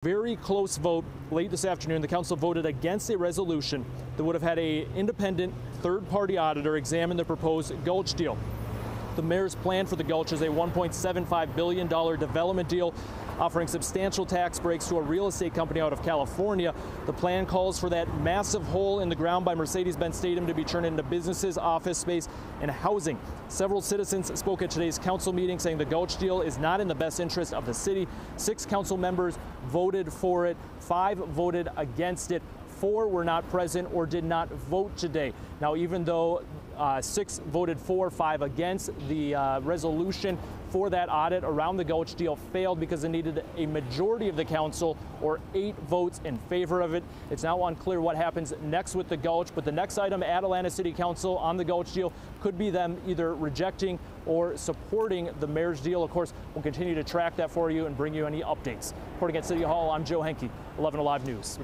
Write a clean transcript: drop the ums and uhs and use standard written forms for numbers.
Very close vote late this afternoon. The council voted against a resolution that would have had an independent third-party auditor examine the proposed Gulch deal. The mayor's plan for the Gulch is a $1.75 billion development deal offering substantial tax breaks to a real estate company out of California. The plan calls for that massive hole in the ground by Mercedes-Benz Stadium to be turned into businesses, office space, and housing. Several citizens spoke at today's council meeting saying the Gulch deal is not in the best interest of the city. 6 council members voted for it, 5 voted against it. 4 were not present or did not vote today. Now, even though 6 voted for, 5 against, the resolution for that audit around the Gulch deal failed because it needed a majority of the council or 8 votes in favor of it. It's now unclear what happens next with the Gulch, but the next item at Atlanta City Council on the Gulch deal could be them either rejecting or supporting the mayor's deal. Of course, we'll continue to track that for you and bring you any updates. Reporting at City Hall, I'm Joe Henke, 11 Alive News.